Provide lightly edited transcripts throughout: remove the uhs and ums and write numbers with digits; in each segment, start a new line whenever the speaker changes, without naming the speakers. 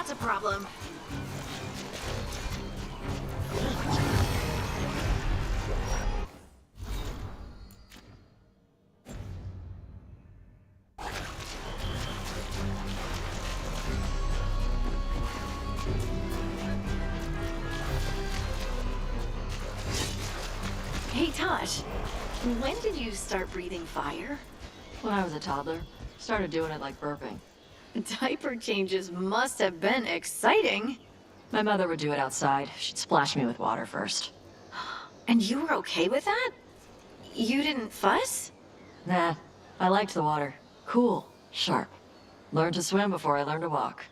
that's a problem. Hey, Tosh, when did you start breathing fire?
When I was a toddler, started doing it like burping.
Diaper changes must have been exciting.
My mother would do it outside. She'd splash me with water first.
And you were okay with that? You didn't fuss?
Nah, I liked the water. Cool, sharp. Learned to swim before I learned to walk.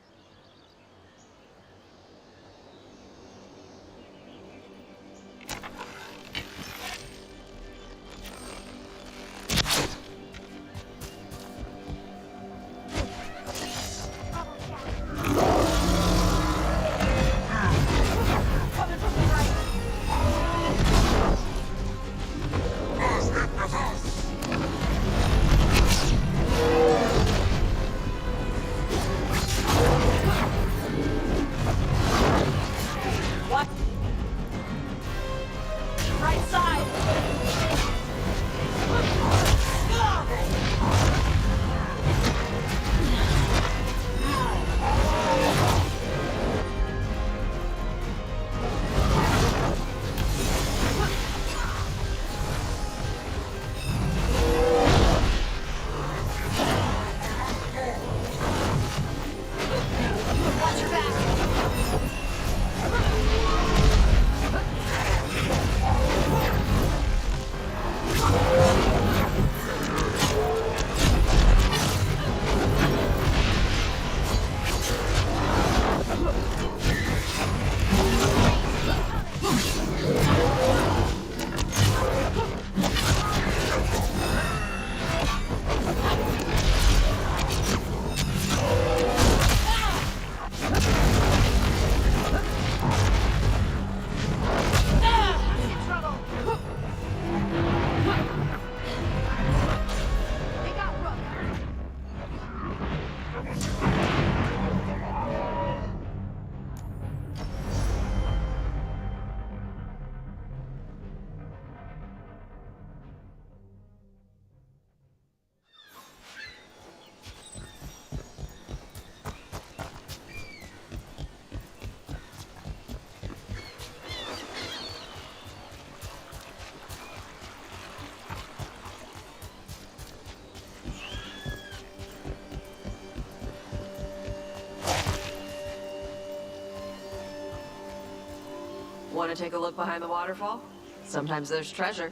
Want to take a look behind the waterfall? Sometimes there's treasure.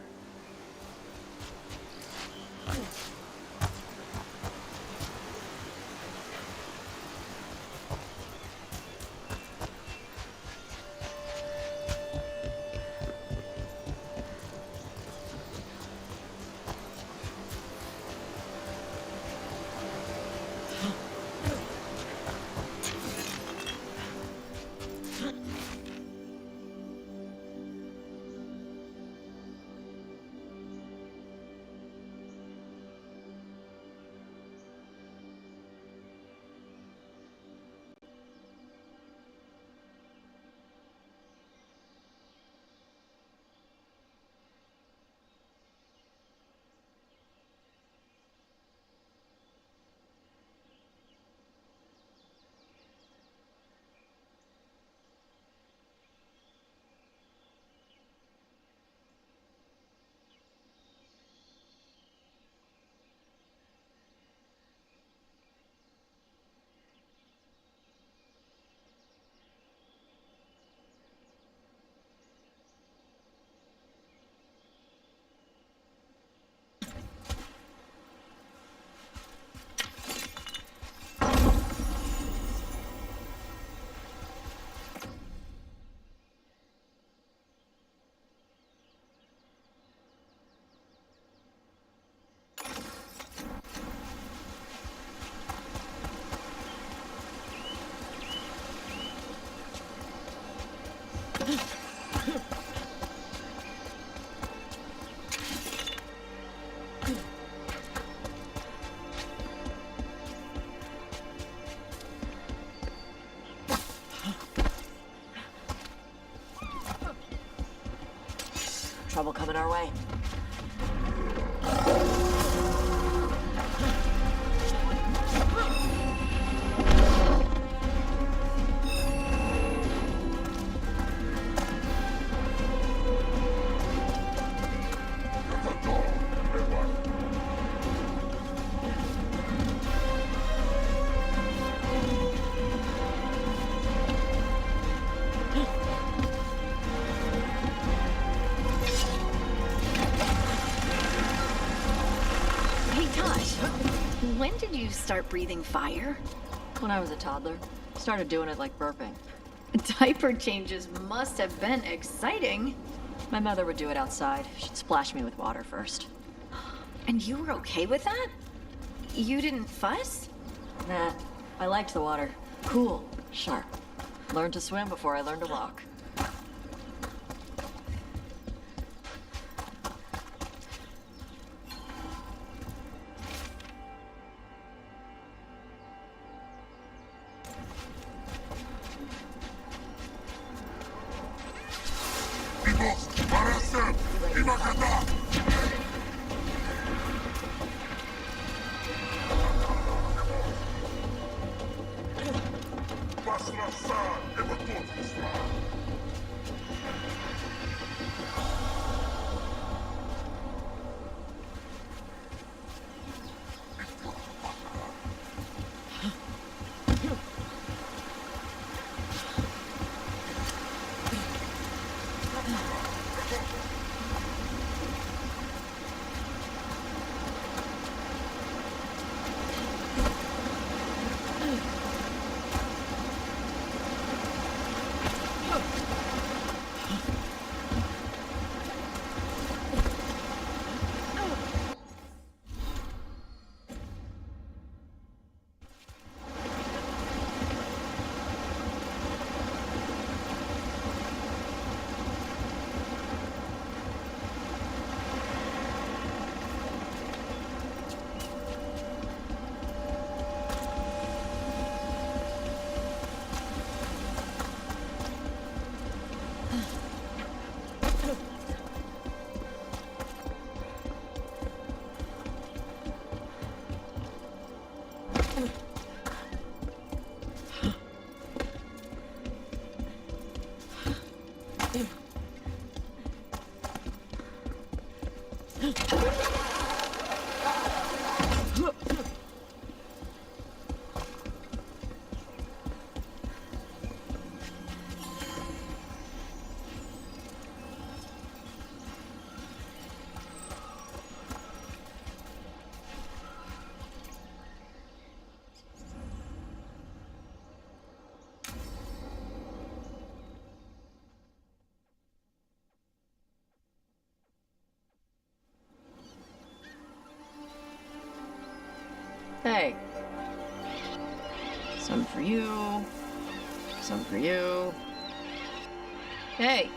trouble coming our way.
When did you start breathing fire?
When I was a toddler, started doing it like burping.
Diaper changes must have been exciting.
My mother would do it outside. She'd splash me with water first.
And you were okay with that? You didn't fuss?
Nah, I liked the water. Cool, sharp. Learned to swim before I learned to walk. Hey. Some for you. Some for you. Hey,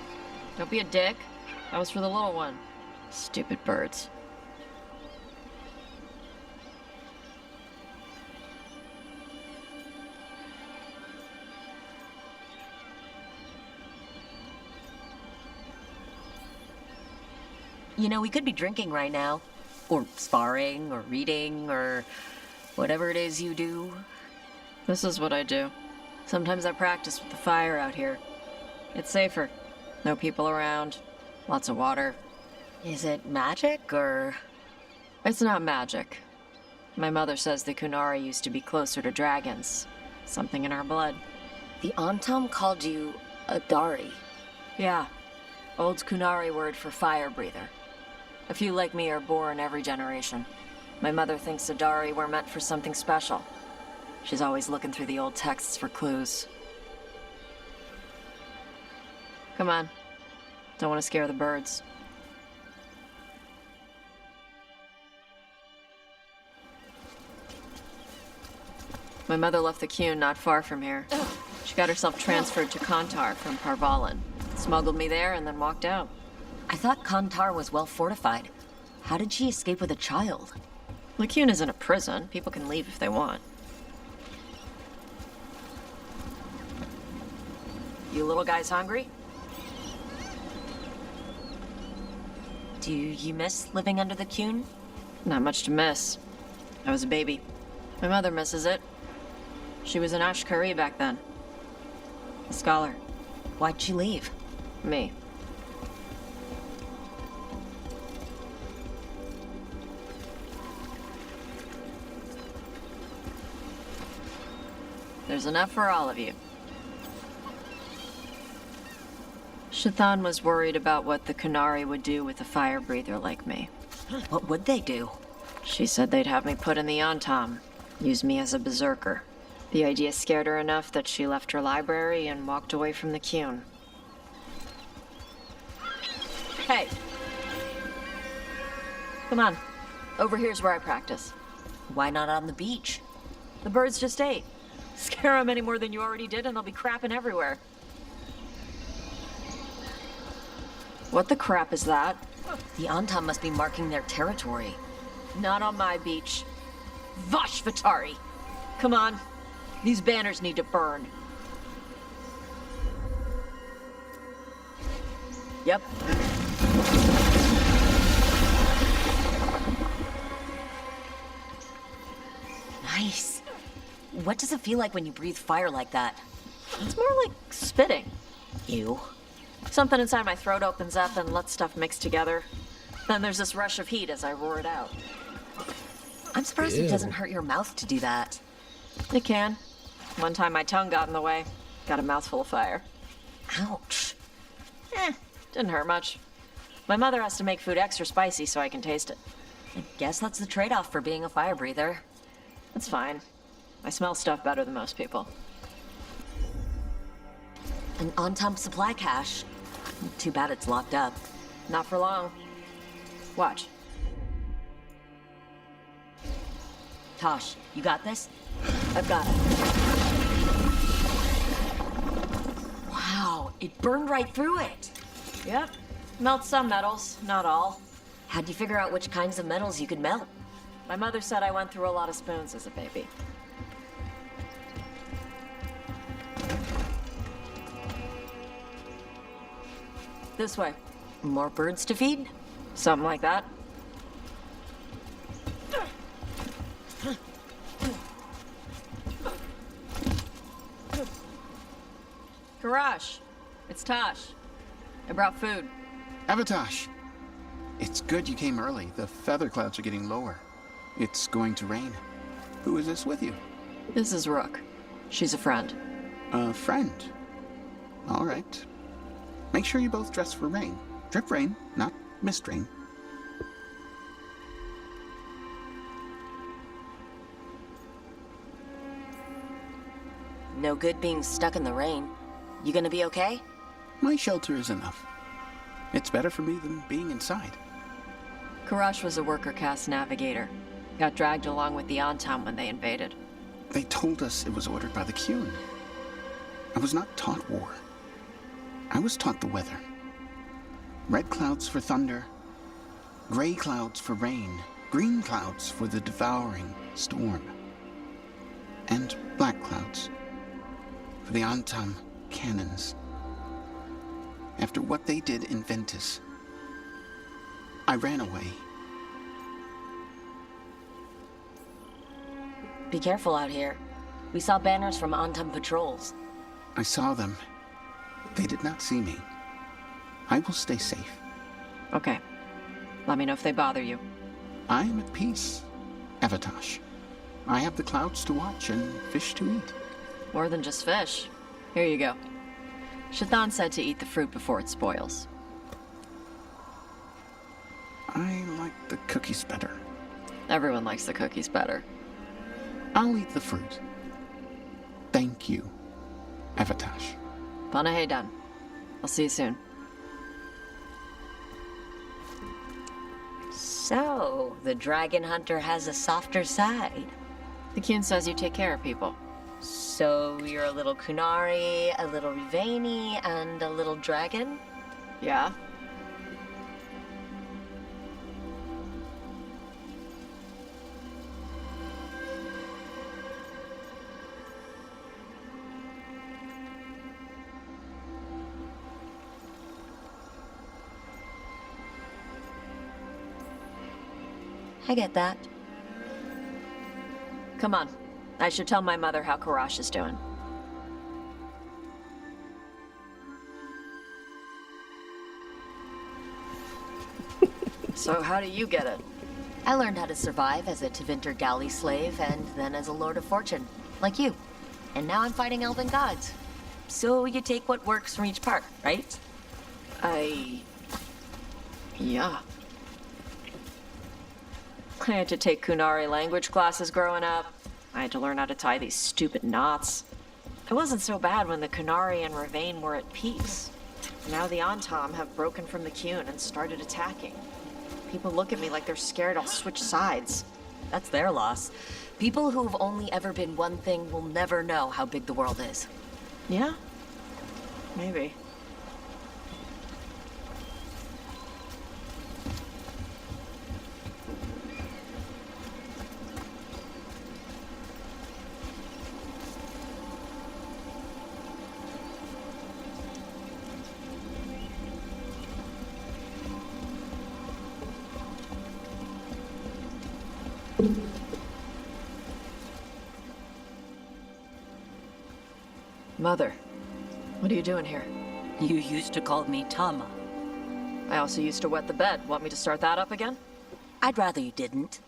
don't be a dick. That was for the little one. Stupid birds.
You know, we could be drinking right now. Or sparring, or reading, or whatever it is you do.
This is what I do. Sometimes I practice with the fire out here. It's safer. No people around. Lots of water.
Is it magic, or...?
It's not magic. My mother says the Qunari used to be closer to dragons. Something in our blood.
The Antam called you a Dari.
Yeah. Old Qunari word for fire breather. A few like me are born every generation. My mother thinks the Dari were meant for something special. She's always looking through the old texts for clues. Come on. Don't want to scare the birds. My mother left the Qun not far from here. She got herself transferred to Kantar from Parvalan. Smuggled me there and then walked out.
I thought Kantar was well fortified. How did she escape with a child?
The Qun isn't a prison. People can leave if they want. You little guys hungry?
Do you miss living under the Qun?
Not much to miss. I was a baby. My mother misses it. She was an Ashkari back then. A scholar.
Why'd she leave?
Me. There's enough for all of you. Shathan was worried about what the Qunari would do with a fire breather like me.
What would they do?
She said they'd have me put in the Antam, use me as a berserker. The idea scared her enough that she left her library and walked away from the Qun. Hey! Come on. Over here's where I practice.
Why not on the beach?
The birds just ate. Scare them any more than you already did and they'll be crapping everywhere. What the crap is that?
The Antam must be marking their territory.
Not on my beach. Vosh Vatari! Come on. These banners need to burn. Yep.
Nice. What does it feel like when you breathe fire like that?
It's more like spitting.
Ew.
Something inside my throat opens up and lets stuff mix together. Then there's this rush of heat as I roar it out.
I'm surprised it doesn't hurt your mouth to do that.
It can. One time my tongue got in the way. Got a mouthful of fire.
Ouch.
Didn't hurt much. My mother has to make food extra spicy so I can taste it.
I guess that's the trade-off for being a fire breather.
It's fine. I smell stuff better than most people.
An Antam supply cache. Too bad it's locked up.
Not for long. Watch.
Tosh, you got this?
I've got it.
Wow, it burned right through it.
Yep. Melt some metals, not all.
How'd you figure out which kinds of metals you could melt?
My mother said I went through a lot of spoons as a baby. This way.
More birds to feed?
Something like that. Karash, it's Tosh. I brought food.
Avatosh, it's good you came early. The feather clouds are getting lower. It's going to rain. Who is this with you?
This is Rook. She's a friend.
A friend. All right. Make sure you both dress for rain. Drip rain, not mist rain.
No good being stuck in the rain. You gonna be okay?
My shelter is enough. It's better for me than being inside.
Karash was a worker caste navigator. Got dragged along with the Antam when they invaded.
They told us it was ordered by the Qun. I was not taught war. I was taught the weather. Red clouds for thunder, gray clouds for rain, green clouds for the devouring storm, and black clouds for the Antam cannons. After what they did in Ventus, I ran away.
Be careful out here. We saw banners from Antam patrols.
I saw them. They did not see me. I will stay safe.
Okay. Let me know if they bother you.
I am at peace, Avatosh. I have the clouds to watch and fish to eat.
More than just fish. Here you go. Shathan said to eat the fruit before it spoils.
I like the cookies better.
Everyone likes the cookies better.
I'll eat the fruit. Thank you, Avatosh.
Panahedan. I'll see you soon.
So, the dragon hunter has a softer side.
The Qun says you take care of people.
So, you're a little Qunari, a little Rivani, and a little dragon?
Yeah?
I get that.
Come on. I should tell my mother how Karash is doing. So how do you get it?
I learned how to survive as a Tevinter galley slave and then as a Lord of Fortune, like you. And now I'm fighting elven gods. So you take what works from each part, right?
Yeah. I had to take Qunari language classes growing up. I had to learn how to tie these stupid knots. It wasn't so bad when the Qunari and Ravain were at peace. Now the Antam have broken from the Qun and started attacking. People look at me like they're scared I'll switch sides.
That's their loss. People who've only ever been one thing will never know how big the world is.
Yeah? Maybe. Mother, what are you doing here?
You used to call me Tama.
I also used to wet the bed. Want me to start that up again?
I'd rather you didn't.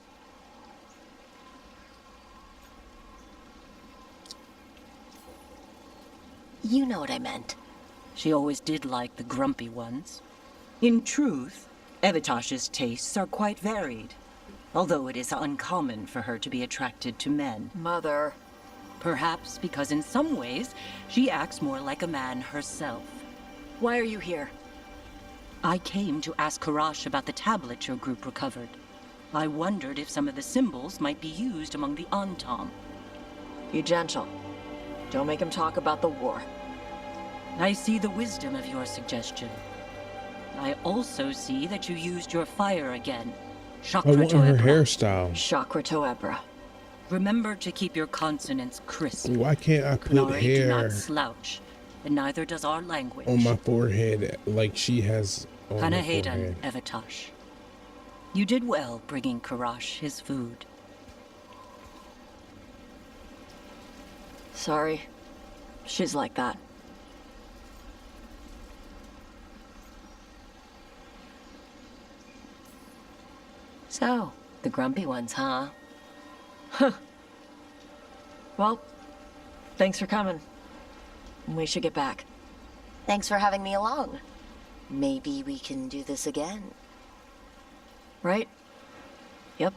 You know what I meant.
She always did like the grumpy ones. In truth, Evitash's tastes are quite varied, although it is uncommon for her to be attracted to men.
Mother.
Perhaps because in some ways, she acts more like a man herself.
Why are you here?
I came to ask Karash about the tablet your group recovered. I wondered if some of the symbols might be used among the Antam.
Be gentle. Don't make him talk about the war.
I see the wisdom of your suggestion. I also see that you used your fire again.
I
Chakra
want her
Toebra.
hairstyle.
Chakra Toebra.
Remember to keep your consonants crisp.
Why can't I put
Qunari do
hair
not slouch, and neither does our language.
on my forehead like she has on her
Kanahadan,
forehead?
Evitash. You did well bringing Karash his food.
Sorry. She's like that.
So, the grumpy ones, huh?
Well, thanks for coming. We should get back.
Thanks for having me along. Maybe we can do this again.
Right? Yep.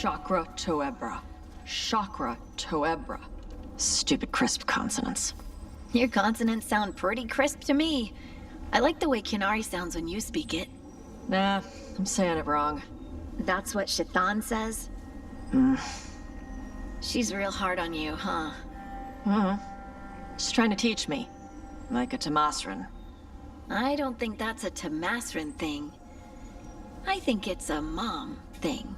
Chakra Toebra. Chakra Toebra. Stupid crisp consonants.
Your consonants sound pretty crisp to me. I like the way Qunari sounds when you speak it.
Nah, I'm saying it wrong.
That's what Shaitan says? She's real hard on you, huh?
She's trying to teach me. Like a Tamasran.
I don't think that's a Tamasran thing. I think it's a mom thing.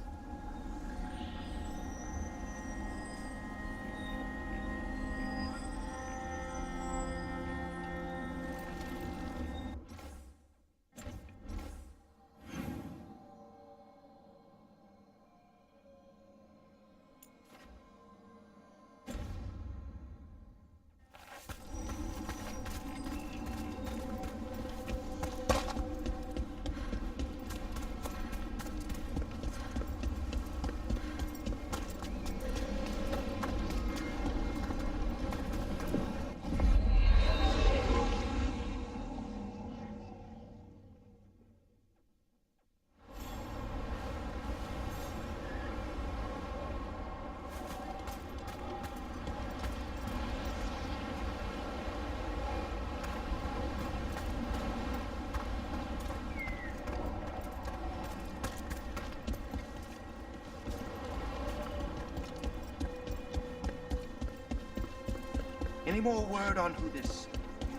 Any more word on who this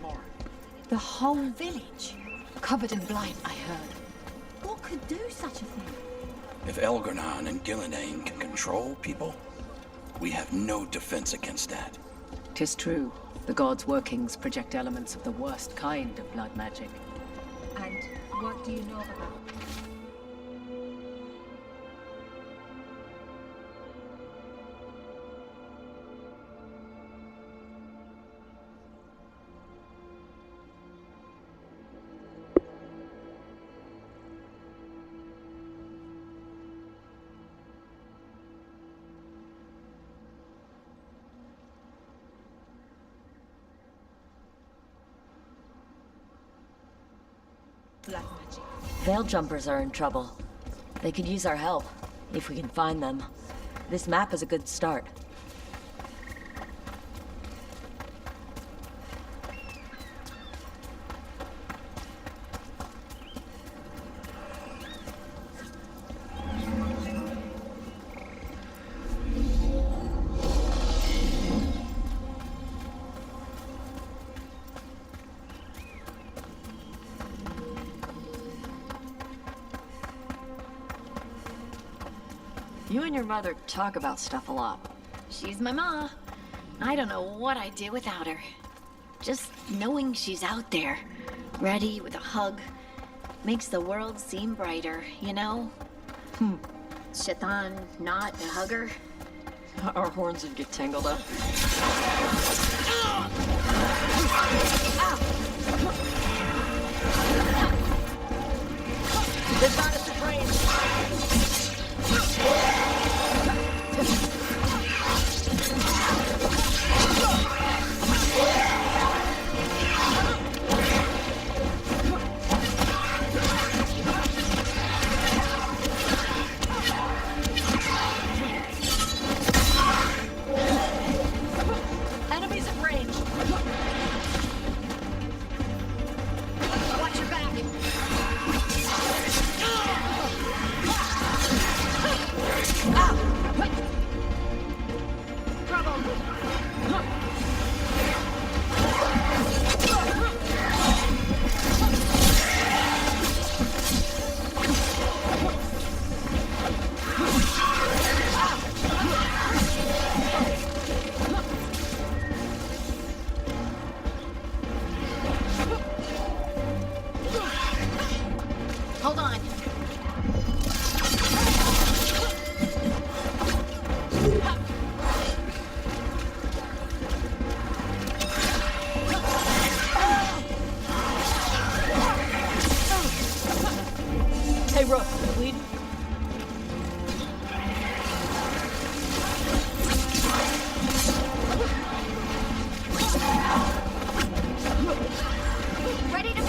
Morin?
The whole village? Covered in blight, I heard. What could do such a thing?
If Elgar'nan and Gillenane can control people, we have no defense against that.
'Tis true. The gods' workings project elements of the worst kind of blood magic.
And what do you know about? Blood magic.
Veil jumpers are in trouble. They could use our help, if we can find them. This map is a good start. You and your mother talk about stuff a lot.
She's my ma. I don't know what I'd do without her. Just knowing she's out there, ready with a hug, makes the world seem brighter, you know? Shaitan not a hugger?
Our horns would get tangled up. They've got us at range. Enemies at range. Watch your back.
Hold on.
Hey, Rook, bleed.
Ready to go.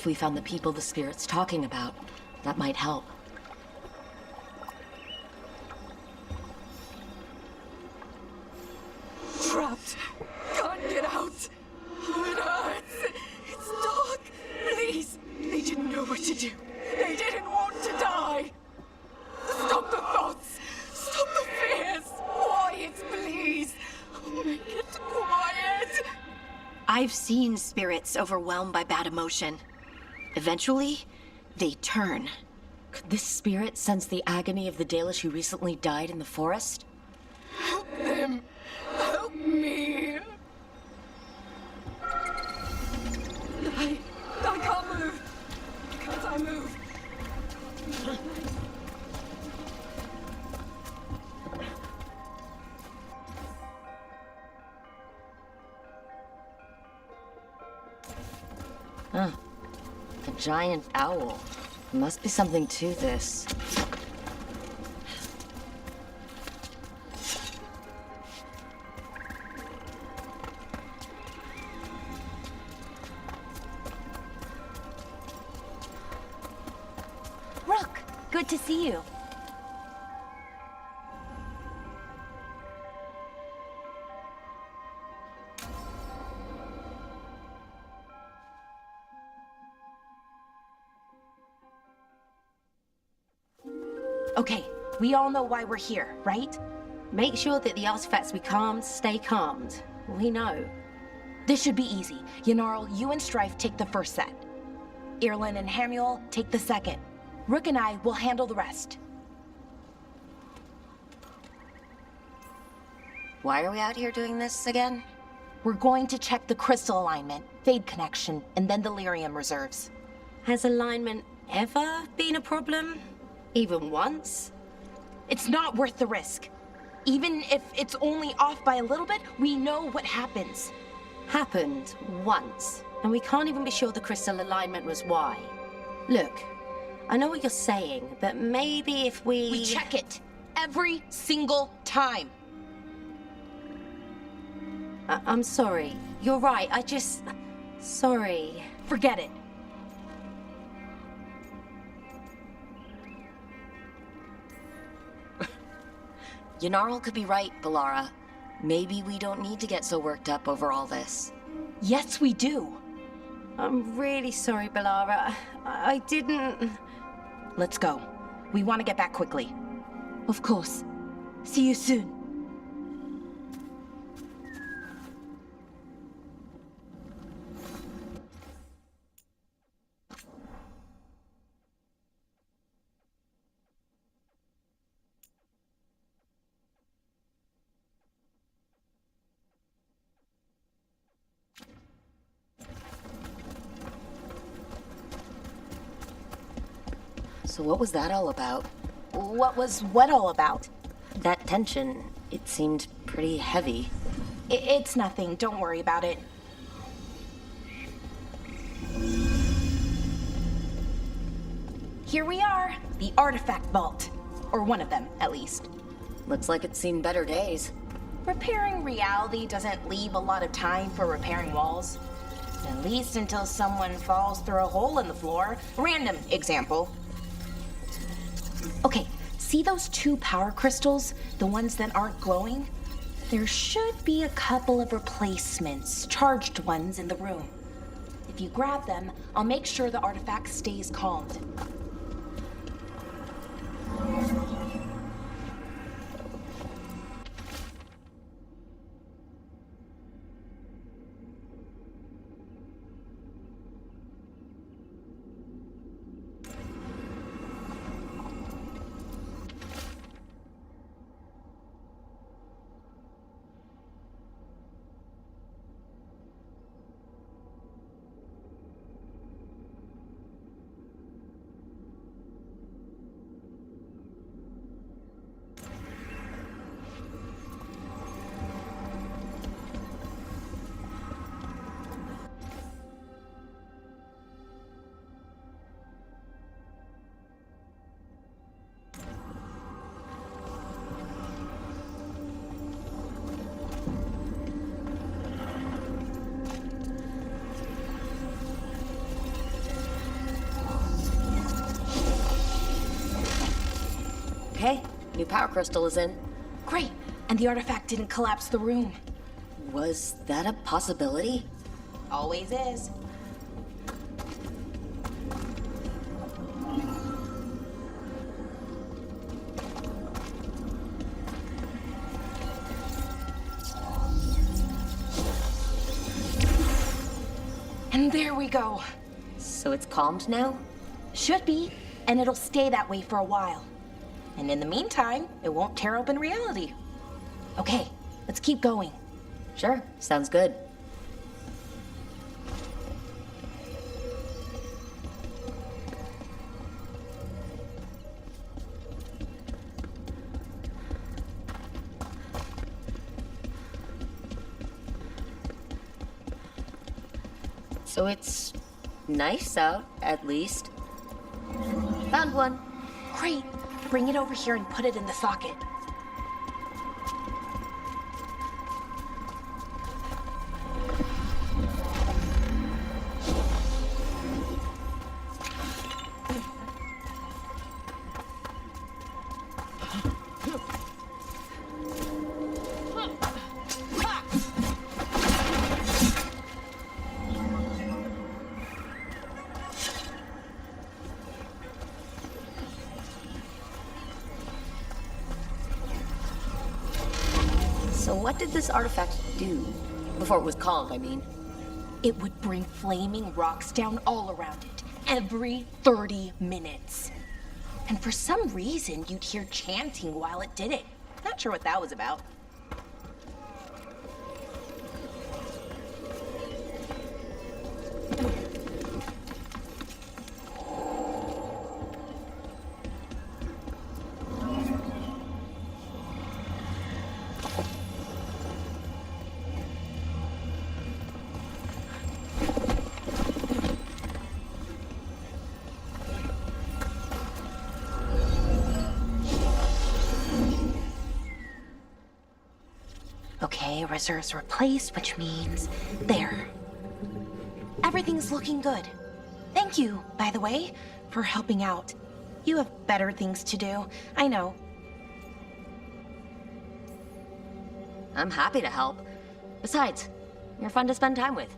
if we found the people the spirit's talking about? That might help.
Trapped. Can't get out. It hurts. It's dark. Please. They didn't know what to do. They didn't want to die. Stop the thoughts. Stop the fears. Quiet, please. Make it quiet.
I've seen spirits overwhelmed by bad emotion. Eventually, they turn.
Could this spirit sense the agony of the Dalish who recently died in the forest?
Help them. Help me. I can't move. Can't I move?
Huh. A giant owl. Must be something to this.
Rook, good to see you.
Okay, we all know why we're here, right?
Make sure that the artifacts we calmed stay calmed. We know.
This should be easy. Yanarl, you and Strife take the first set. Irlin and Hamuel take the second. Rook and I will handle the rest.
Why are we out here doing this again?
We're going to check the crystal alignment, fade connection, and then the lyrium reserves.
Has alignment ever been a problem? Even once?
It's not worth the risk. Even if it's only off by a little bit, we know what happens.
Happened once, and we can't even be sure the crystal alignment was why. Look, I know what you're saying, but maybe if
We check it every single time.
I'm sorry. You're right, Sorry.
Forget it.
Yanarl could be right, Balara. Maybe we don't need to get so worked up over all this.
Yes, we do.
I'm really sorry, Balara. I didn't...
Let's go. We want to get back quickly.
Of course.
See you soon.
So what was that all about?
What was what all about?
That tension, it seemed pretty heavy.
It's nothing. Don't worry about it. Here we are, the artifact vault. Or one of them, at least.
Looks like it's seen better days.
Repairing reality doesn't leave a lot of time for repairing walls. At least until someone falls through a hole in the floor. Random example. Okay, see those two power crystals? The ones that aren't glowing? There should be a couple of replacements, charged ones in the room. If you grab them, I'll make sure the artifact stays calmed.
New power crystal is in.
Great. And the artifact didn't collapse the room.
Was that a possibility?
Always is. And there we go.
So it's calmed now?
Should be, and it'll stay that way for a while. And in the meantime, it won't tear open reality. Okay, let's keep going.
Sure, sounds good. So it's nice out, at least. Found one.
Great. Bring it over here and put it in the socket.
So what did this artifact do? Before it was calmed, I mean.
It would bring flaming rocks down all around it, every 30 minutes. And for some reason, you'd hear chanting while it did it. Not sure what that was about. Okay, reserves replaced, which means there. Everything's looking good. Thank you, by the way, for helping out. You have better things to do, I know.
I'm happy to help. Besides, you're fun to spend time with.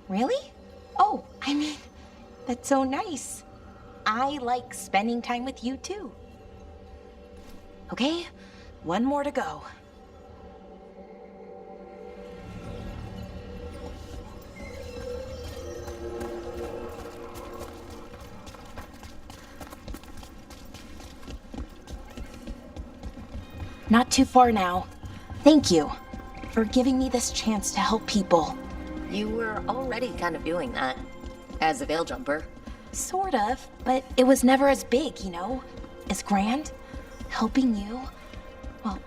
Really? Oh, I mean, that's so nice. I like spending time with you too. Okay, one more to go. Not too far now. Thank you for giving me this chance to help people.
You were already kind of doing that. As a veil jumper.
Sort of, but it was never as big, you know? As grand. Helping you. Well,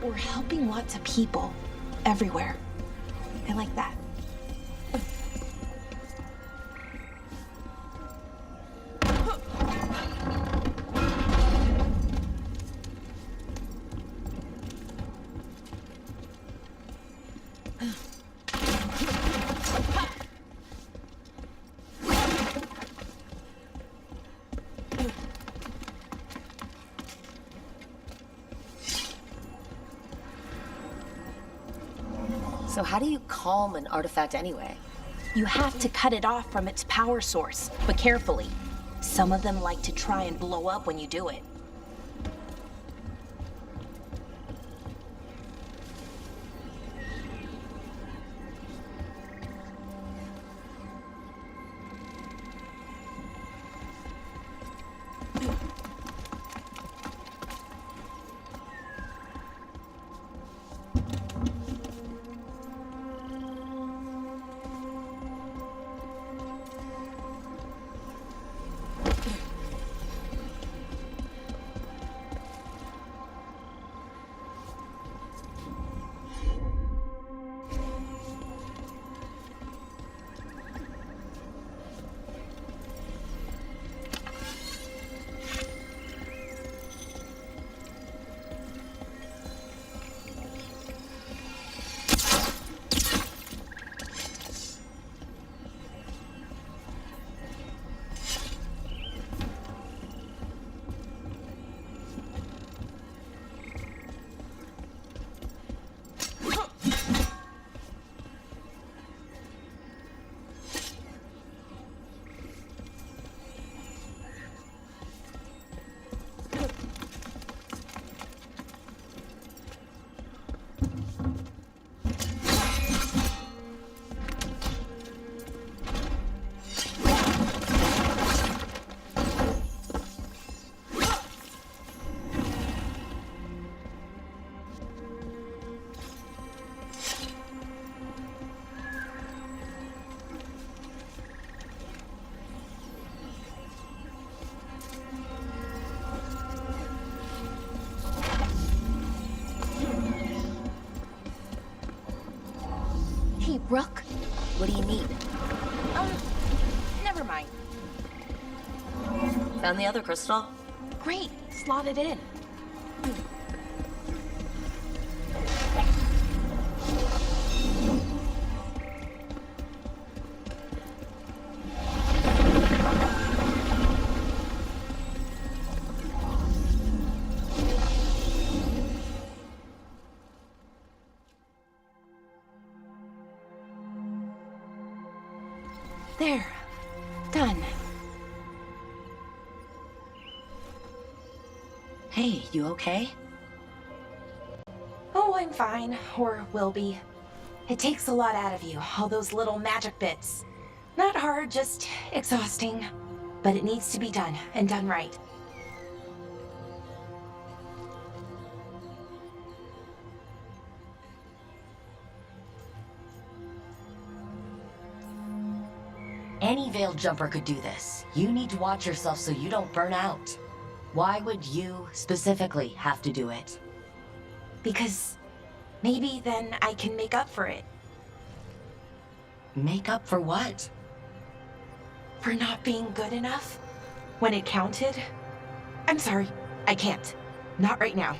we're helping lots of people. Everywhere. I like that.
So how do you calm an artifact anyway?
You have to cut it off from its power source, but carefully. Some of them like to try and blow up when you do it.
Rook, what do you need?
Never mind.
Found the other crystal?
Great, slot it in. There. Done.
Hey, you okay?
Oh, I'm fine. Or will be. It takes a lot out of you, all those little magic bits. Not hard, just exhausting. But it needs to be done, and done right.
Any veiled jumper could do this. You need to watch yourself so you don't burn out. Why would you specifically have to do it?
Because maybe then I can make up for it.
Make up for what?
For not being good enough when it counted. I'm sorry, I can't. Not right now.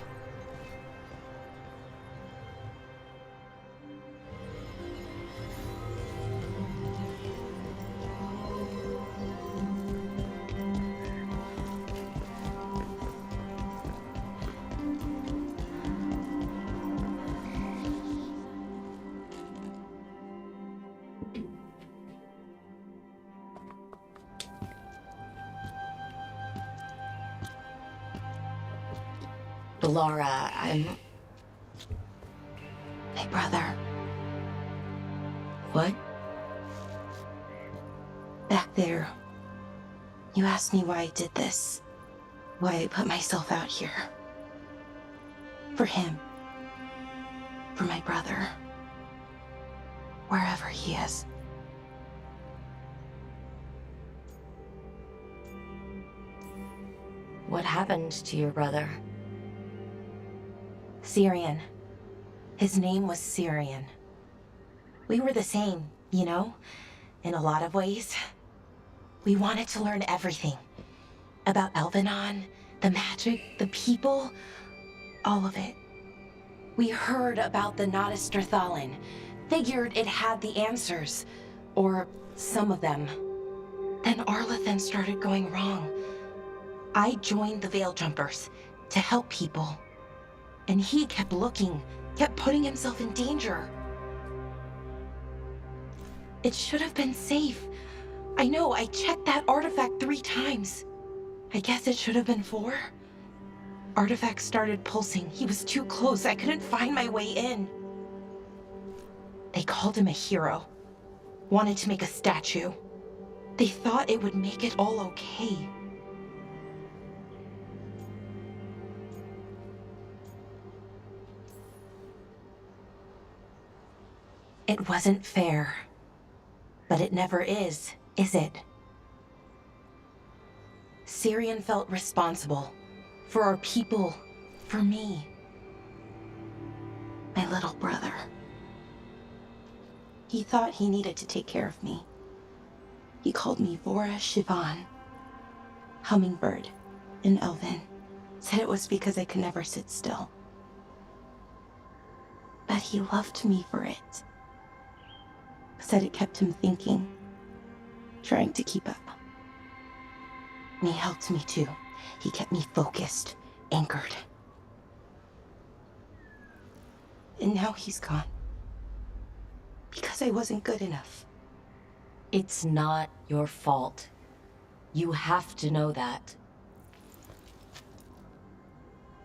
Laura, I'm...
My brother.
What?
Back there. You asked me why I did this. Why I put myself out here. For him. For my brother. Wherever he is.
What happened to your brother?
Syrian. His name was Syrian. We were the same, you know, in a lot of ways. We wanted to learn everything. About Elvenon, the magic, the people, all of it. We heard about the Nodistrathalin, figured it had the answers, or some of them. Then Arlathan started going wrong. I joined the Veil Jumpers to help people. And he kept looking, kept putting himself in danger. It should have been safe. I know, I checked that artifact 3 times. I guess it should have been 4. Artifact started pulsing. He was too close. I couldn't find my way in. They called him a hero. Wanted to make a statue. They thought it would make it all okay. It wasn't fair. But it never is it? Syrian felt responsible. For our people. For me. My little brother. He thought he needed to take care of me. He called me Vora Shivan. Hummingbird. In Elven. Said it was because I could never sit still. But he loved me for it. Said it kept him thinking, trying to keep up. And he helped me too. He kept me focused, anchored. And now he's gone. Because I wasn't good enough.
It's not your fault. You have to know that.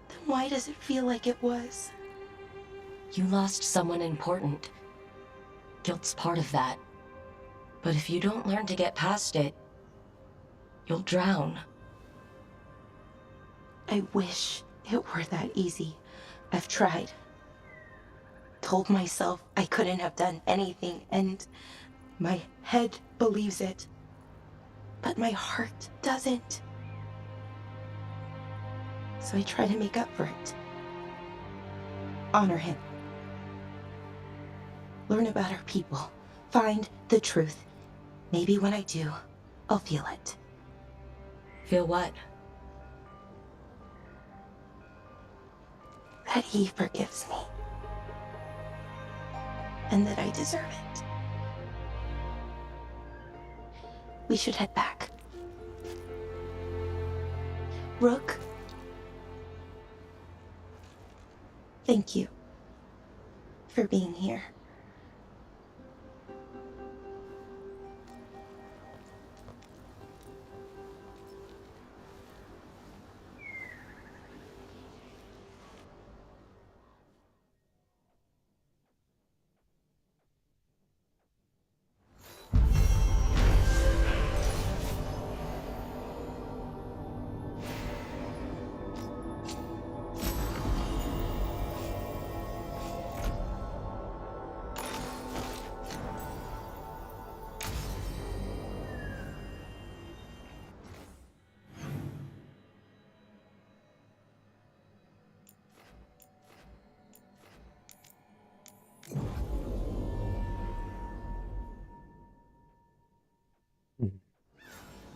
Then why does it feel like it was?
You lost someone important. Guilt's part of that. But if you don't learn to get past it, you'll drown.
I wish it were that easy. I've tried. Told myself I couldn't have done anything, and my head believes it. But my heart doesn't. So I try to make up for it. Honor him. Learn about our people. find the truth. Maybe when I do, I'll feel it.
Feel what?
That he forgives me. And that I deserve it. We should head back. Rook, thank you for being here.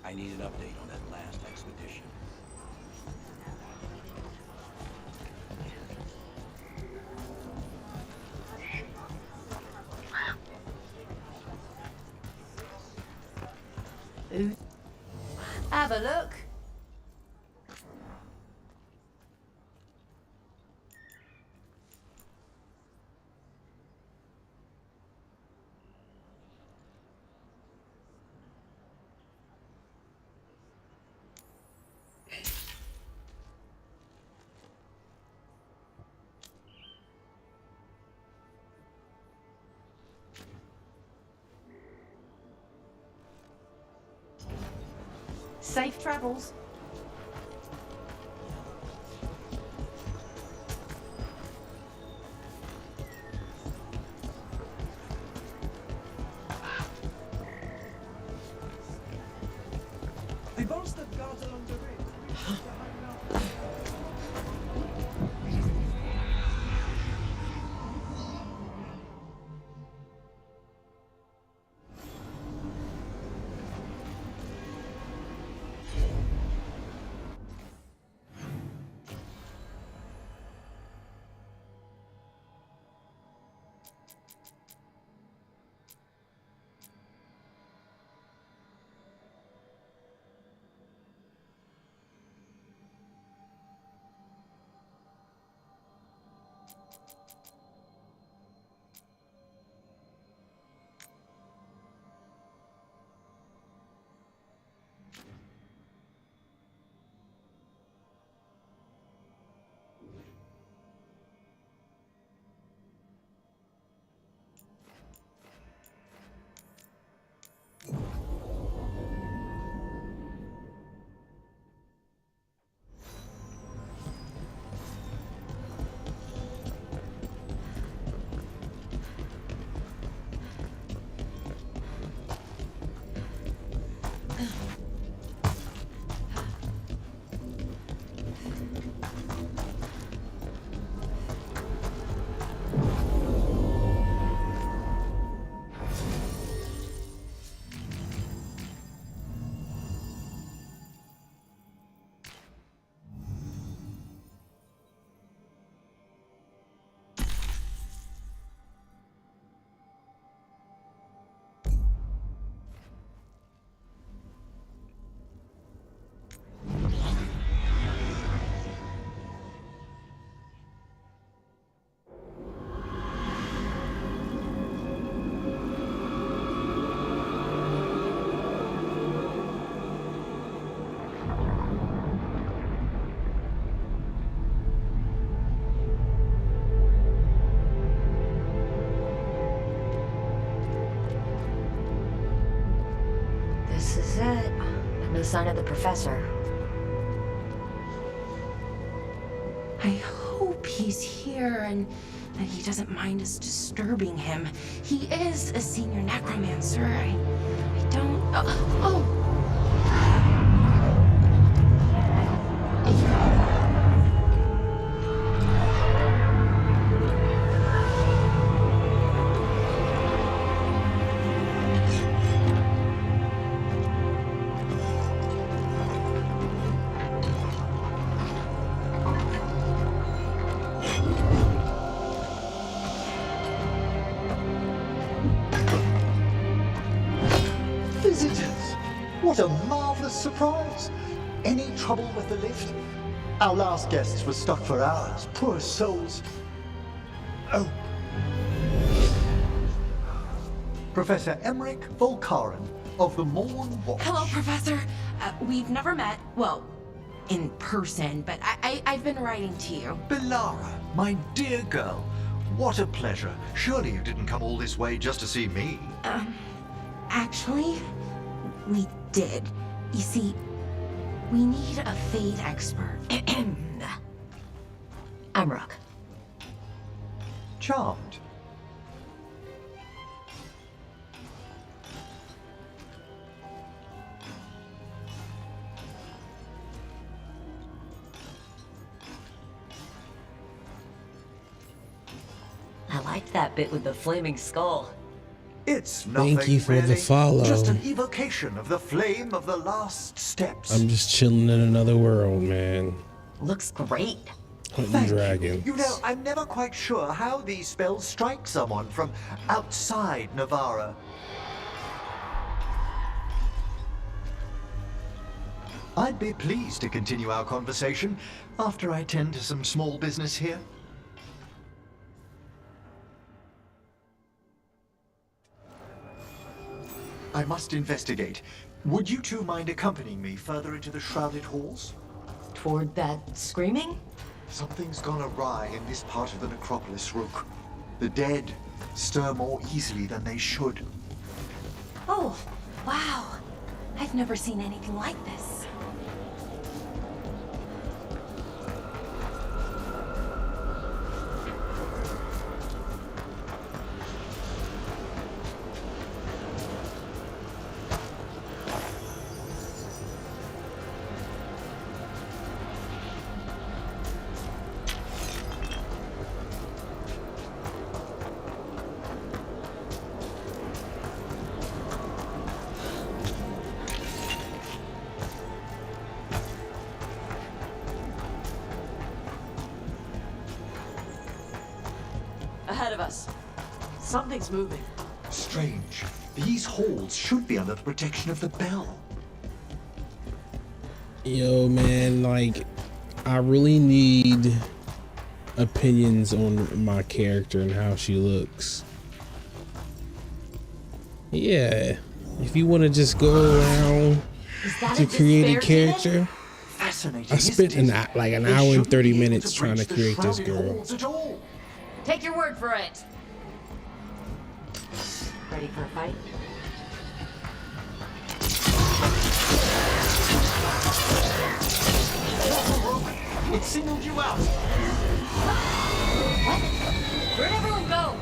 I need an update on that last expedition.
Have a look. Safe travels.
The boats that guard along the way.
This is it. No sign of the professor.
I hope he's here and that he doesn't mind us disturbing him. He is a senior necromancer. I don't... Oh!
What a marvelous surprise. Any trouble with the lift? Our last guests were stuck for hours. Poor souls. Oh. Professor Emmerich Volkaren of the Morn Watch.
Hello, Professor. We've never met. Well, in person, but I've been writing to you.
Belara, my dear girl. What a pleasure. Surely you didn't come all this way just to see me.
Actually, we did. You see, we need a fade expert. I'm Rook.
Charmed.
I liked that bit with the flaming skull.
It's nothing.
Thank you for
really.
the follow.
Just an evocation of the flame of the last steps.
I'm just chilling in another world, man.
Looks great.
Hunting dragons.
You know, I'm never quite sure how these spells strike someone from outside Navarra. I'd be pleased to continue our conversation after I tend to some small business here. I must investigate. Would you two mind accompanying me further into the shrouded halls?
Toward that screaming?
Something's gone awry in this part of the necropolis, Rook. The dead stir more easily than they should.
Oh, wow. I've never seen anything like this.
Ahead of us. Something's moving.
Strange. These halls should be under the protection of the bell.
Yo, man, like, I really need opinions on my character and how she looks. Yeah, if you want to just go around to create a character,
Fascinating.
I spent an hour and 30 minutes trying to create this girl.
Take your word for it. Ready for a fight?
It singled you out.
What? Where'd everyone go?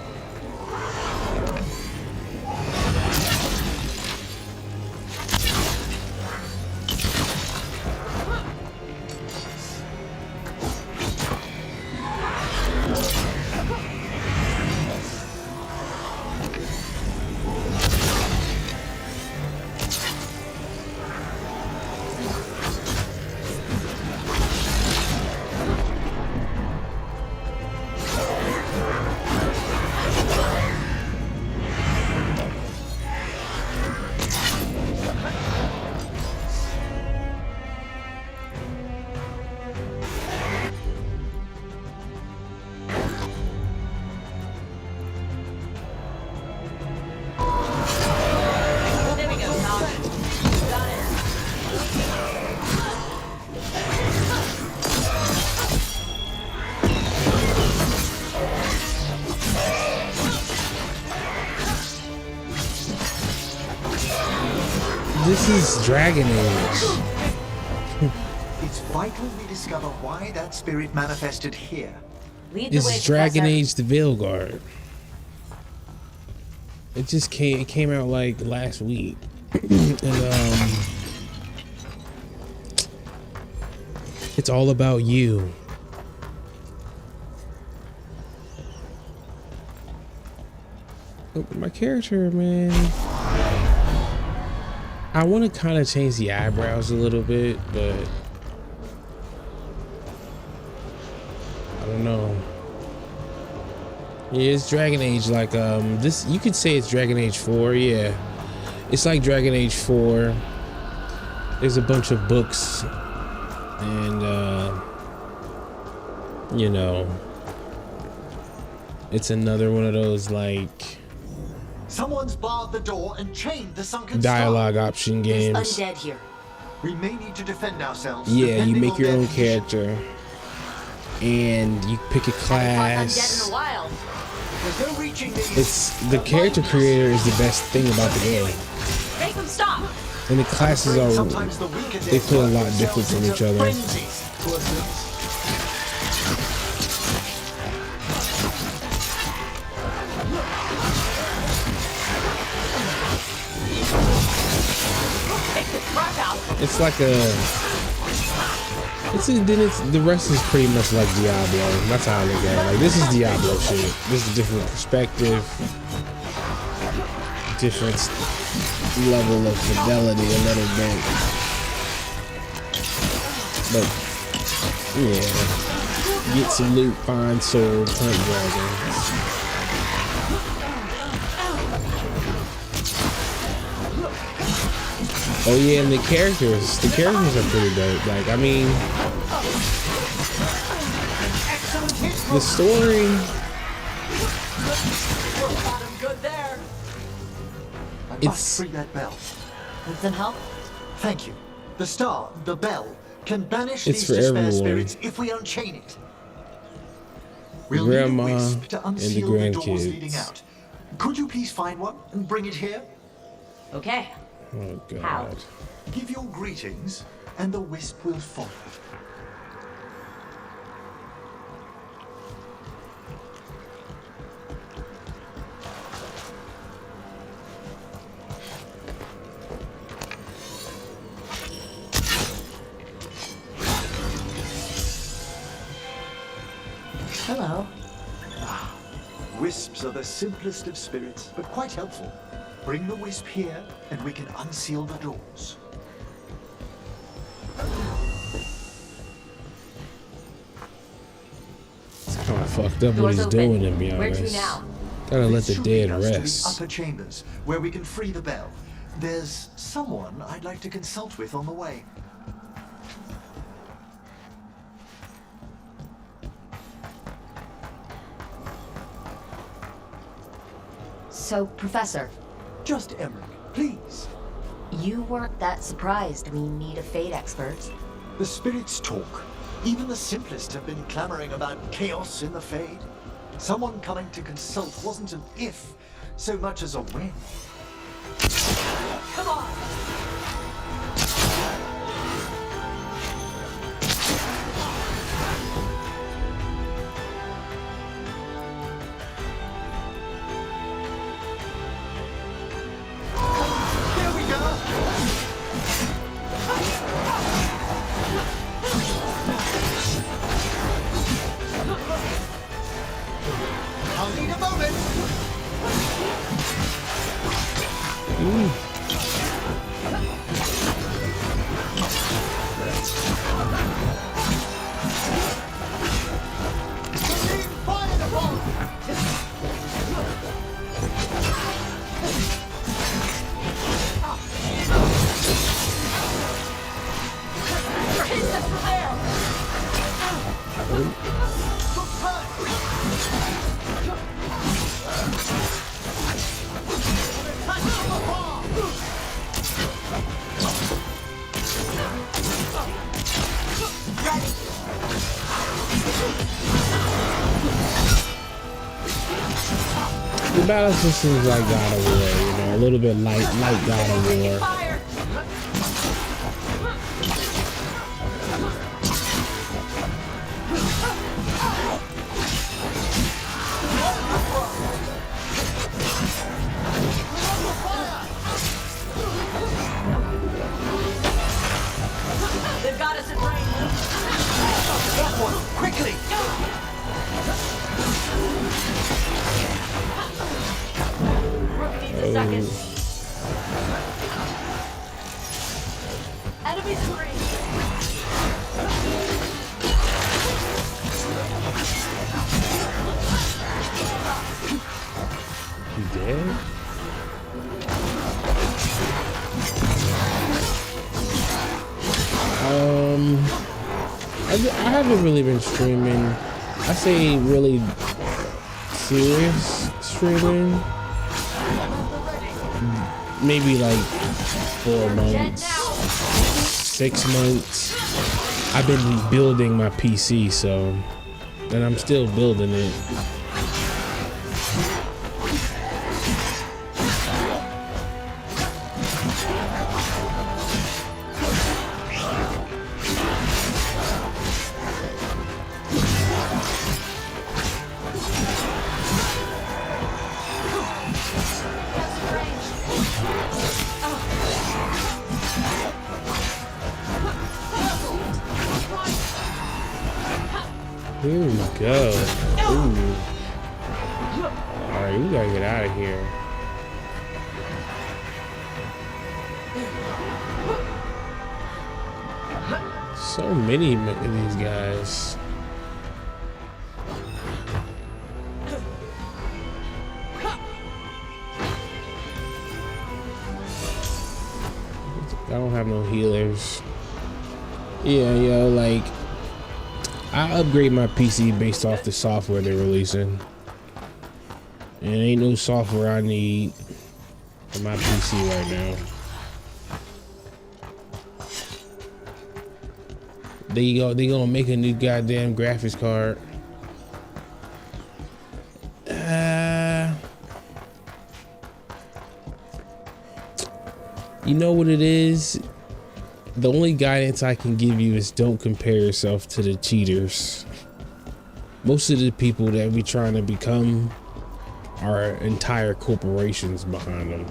This is Dragon Age.
It's vital we discover why that spirit manifested here.
This is Dragon Age the Veilguard. It just came out like last week. And it's all about you. My character, man, I want to kind of change the eyebrows a little bit, but I don't know. Yeah, it's Dragon Age, like this. You could say it's Dragon Age 4. Yeah, it's like Dragon Age 4. there's a bunch of books and you know, it's another one of those like
Someone's barred the door and chained the sunken
dialogue option games.
There's undead here.
We may need to defend ourselves.
Yeah, you
depending
make
on
your
their
own
position.
character and you pick a
Haven't fought undead in
class.
a while.
There's no reaching these.
It's the character creator is the best thing about the game.
Make them stop.
And the classes are
Sometimes the weaker
they feel a lot different from each other.
frenzies. Poor things.
It's like a the rest is pretty much like Diablo. That's how I look at it. Like this is Diablo shit. This is a different perspective, different level of fidelity a little bit. But yeah, get some loot, find sword, hunt dragons. Oh yeah, and the characters are pretty dope. Like, I mean, the story.
I must free that bell.
Need some help?
Thank you. The star, the bell, can banish
It's
these
for
despair
everyone.
spirits if we unchain it. We'll
Grandma
need a wisp to
and the
unseal the doors leading
grandkids.
out. Could you please find one and bring it here?
Okay.
Oh god.
How?
Give your greetings, and the wisp will follow.
Hello.
Wisps are the simplest of spirits, but quite helpful. Bring the wisp here, and we can unseal the doors.
It's kind of fucked up what
Doors
he's
open.
doing, to be
Where to
honest.
now?
Gotta let
This
the
should
dead
lead us to the
rest.
upper chambers, where we can free the bell. There's someone I'd like to consult with on the way.
So, Professor,
Just Emmerich, please.
you weren't that surprised we need a fate expert.
The spirits talk. Even the simplest have been clamoring about chaos in the Fade. Someone coming to consult wasn't an if, so much as a when.
Come on!
Here we go! I'll need a moment!
The battle systems like God of War, you know, a little bit light God of War.
Fire! They've got us at range.
That one, quickly!
Rook needs a second. Enemies in range.
He dead? I haven't really been streaming. I say really serious streaming. Maybe like 4 months, 6 months. I've been building my PC, so, and I'm still building it. Here we go. Ooh. Alright, we gotta get out of here. So many of these guys. I don't have no healers. Yeah, yo, like, I upgrade my PC based off the software they're releasing. And ain't no software I need for my PC right now. They gonna make a new goddamn graphics card. You know what it is? The only guidance I can give you is don't compare yourself to the cheaters. Most of the people that we trying to become are entire corporations behind them.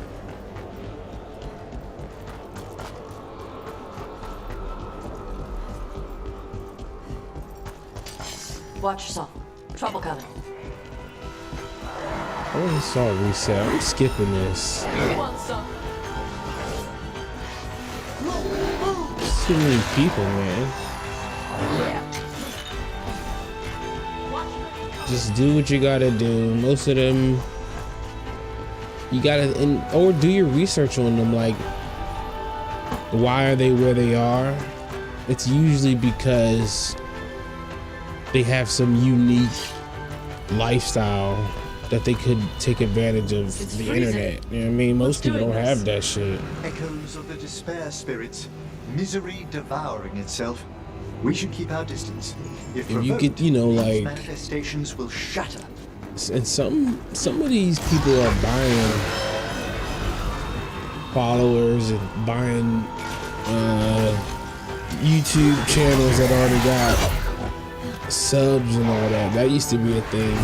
Watch yourself. Trouble coming.
I already saw a reset. I'm skipping this. Too many people, man. Just do what you gotta do. Most of them, you gotta, or do your research on them. Like, why are they where they are? It's usually because they have some unique lifestyle that they could take advantage of the internet. You know what I mean? Most people don't have that shit.
Echoes of the despair spirits, misery devouring itself. We should keep our distance. If
you get, you know, like,
manifestations will shatter.
And some of these people are buying followers and buying YouTube channels that already got subs and all that. That used to be a thing.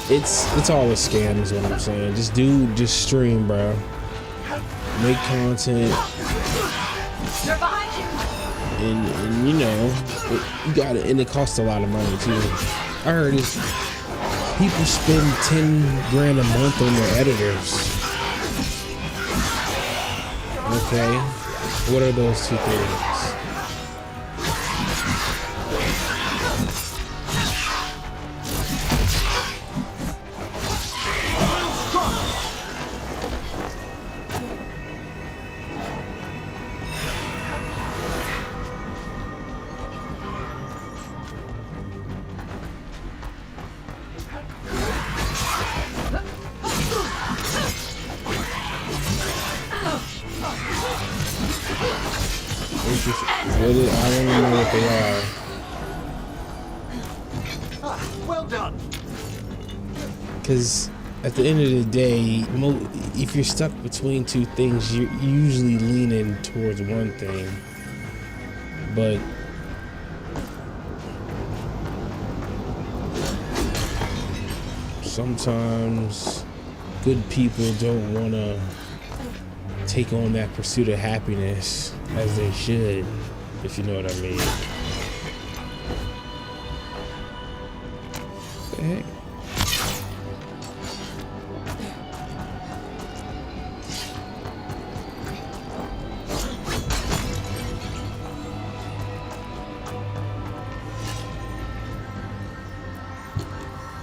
It's all a scam is what I'm saying. Just stream, bro. Make content. And you know, you got it, and it costs a lot of money too. I heard people spend 10 grand a month on their editors. Okay, what are those two things? I don't even know what they are.
Well done.
Because at the end of the day, if you're stuck between two things, you're usually leaning towards one thing. But sometimes good people don't want to take on that pursuit of happiness as they should, if you know what I mean. What the heck?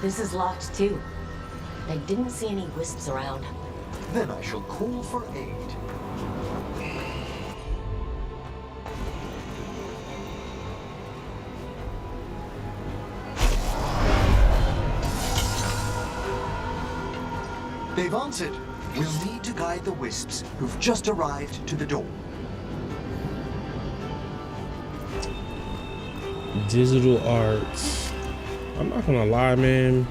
This is locked too. I didn't see any wisps around.
Then I shall call for aid. They've answered. We'll need to guide the wisps who've just arrived to the door.
Digital arts. I'm not gonna lie, man.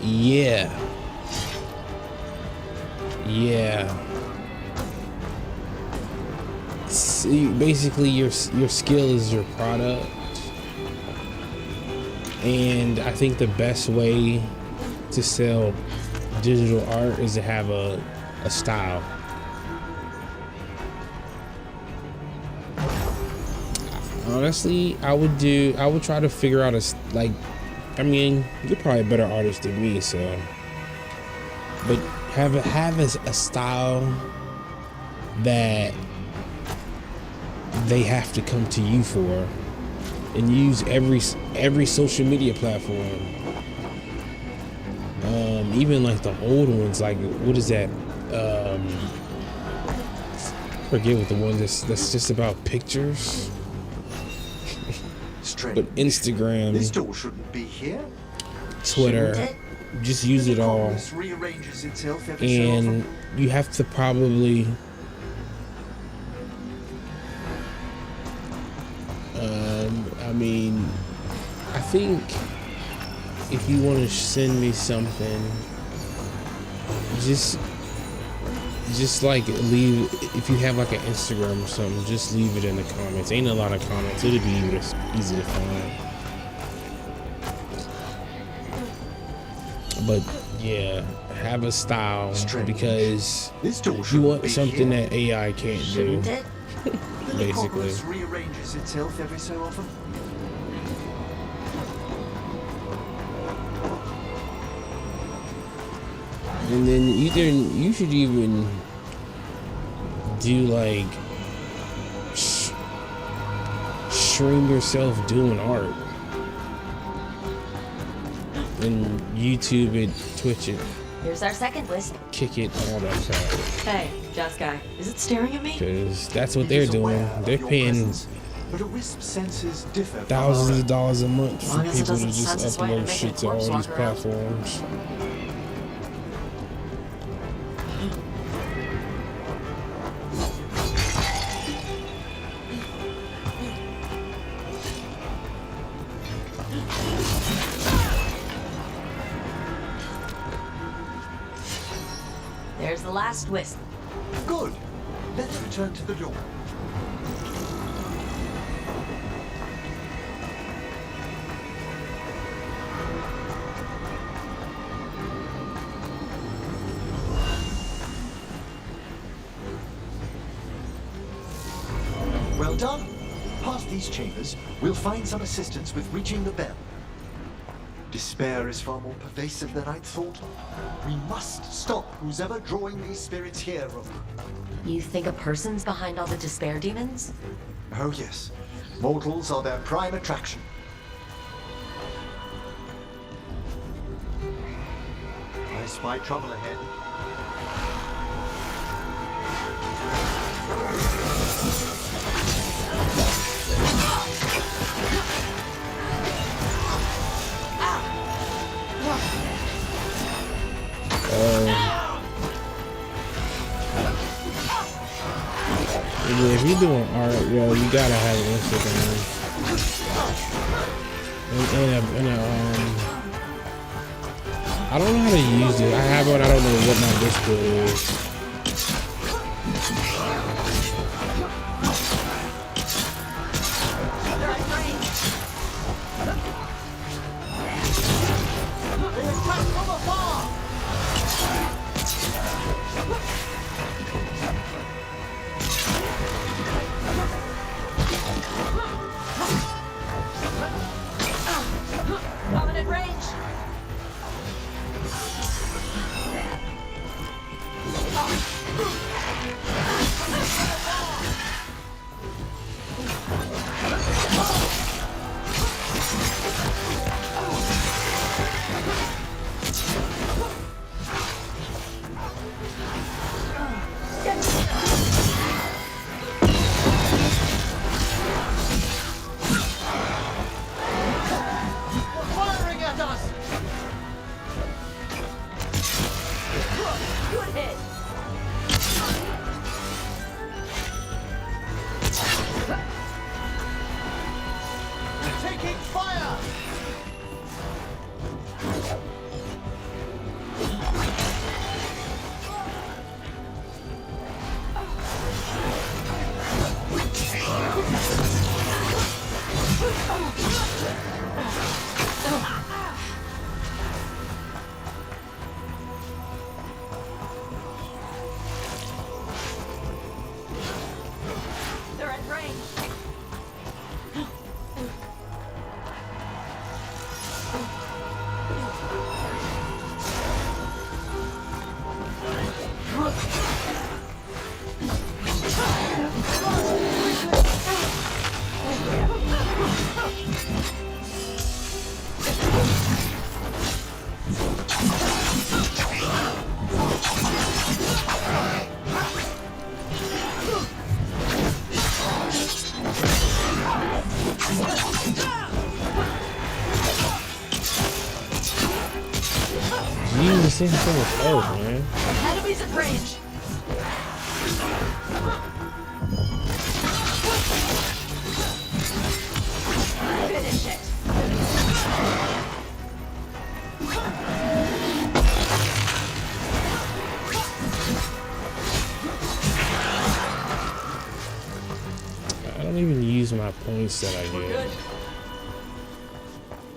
Yeah. See, basically, your skill is your product, and I think the best way to sell digital art is to have a style. Honestly, I would try to figure out I mean, you're probably a better artist than me, so, but have a style that they have to come to you for, and use every social media platform. Even like the old ones, like what is that? Forget what the one that's just about pictures. But Instagram,
This door shouldn't be here.
Twitter, just use it all.
Rearranges itself every so
And
often.
you have to probably I mean, I think if you want to send me something, just like leave, if you have like an Instagram or something, just leave it in the comments. Ain't a lot of comments, it'll be easy to find. But yeah, have a style, because you want something that AI can't do. Basically.
Rearranges itself every so often.
And then you should even do like stream yourself doing art, and YouTube it, Twitch it,
Here's our second wisp.
kick it, all that crap.
Hey, Jazz Guy, is it staring at me?
Because that's what they're doing. They're paying
But a wisp senses differ.
thousands of dollars a month for
Long as it
people to
doesn't sense
just
its way to
upload
make
shit
a
to all
corpse
these
walk around.
platforms.
There's the last wisp.
Good. Let's return to the door. Well done. Past these chambers, we'll find some assistance with reaching the bell. Despair is far more pervasive than I'd thought. We must stop who's ever drawing these spirits here, Rook.
You think a person's behind all the despair demons?
Oh yes. Mortals are their prime attraction. I spy trouble ahead.
Yeah, if you're doing art, well, you gotta have an Instagram. I don't know how to use it. I have one. I don't know what my Discord is.
Dominant range.
Firing at us!
They're at range.
Jesus, this thing is earth, man.
Enemies at range. Finish it.
I don't even use my points that I get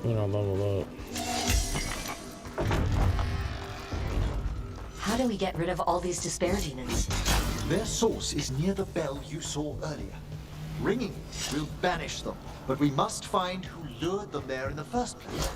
when I level up.
How do we get rid of all these despair demons?
Their source is near the bell you saw earlier. Ringing it will banish them, but we must find who lured them there in the first place.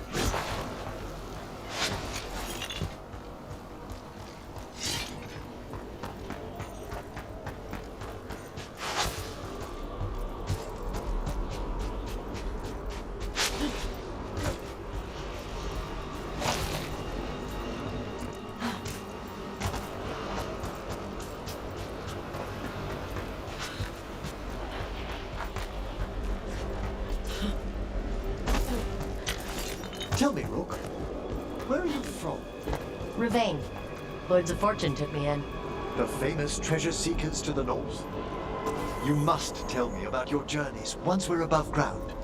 Tell me, Rook, where are you from?
Ravane. Lords of Fortune took me in.
The famous treasure seekers to the north? You must tell me about your journeys once we're above ground.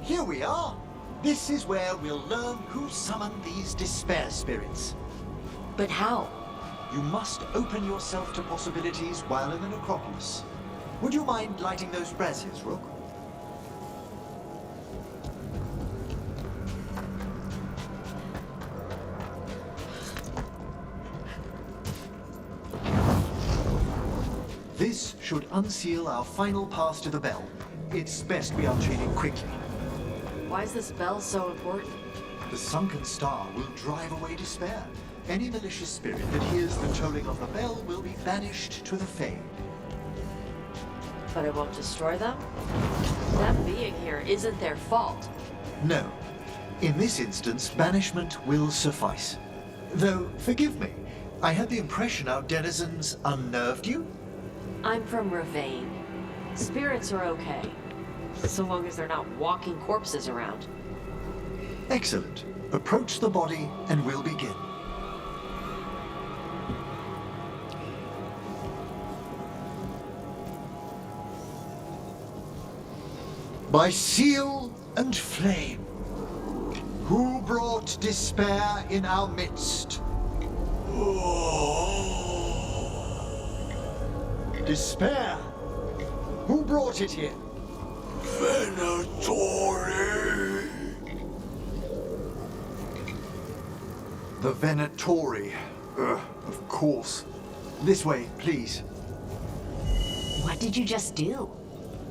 Here we are. This is where we'll learn who summoned these despair spirits.
But how?
You must open yourself to possibilities while in the necropolis. Would you mind lighting those braziers, Rook? This should unseal our final path to the bell. It's best we unchain it quickly.
Why is this bell so important?
The sunken star will drive away despair. Any malicious spirit that hears the tolling of the bell will be banished to the Fade.
But it won't destroy them? Them being here isn't their fault.
No. In this instance, banishment will suffice. Though, forgive me, I had the impression our denizens unnerved you?
I'm from Ravane. Spirits are okay. So long as they're not walking corpses around.
Excellent. Approach the body and we'll begin. By seal and flame, who brought despair in our midst? Despair? Who brought it here?
Venatori!
The Venatori. Of course. This way, please.
What did you just do?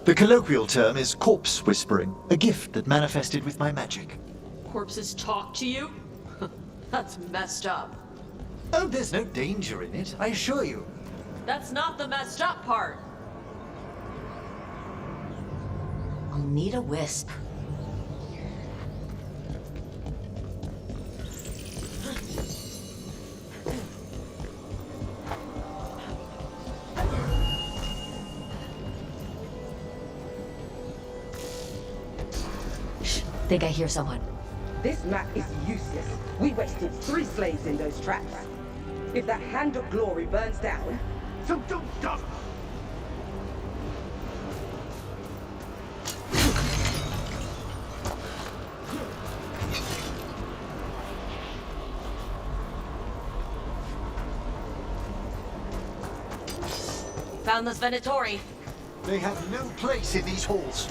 The colloquial term is corpse whispering, a gift that manifested with my magic.
Corpses talk to you? That's messed up.
Oh, there's no danger in it, I assure you.
That's not the messed up part.
I'll need a wisp. Shh, think I hear someone.
This map is useless. We wasted 3 slaves in those traps. If that Hand of Glory burns down... So don't stop!
Found the Venatori.
They have no place in these halls.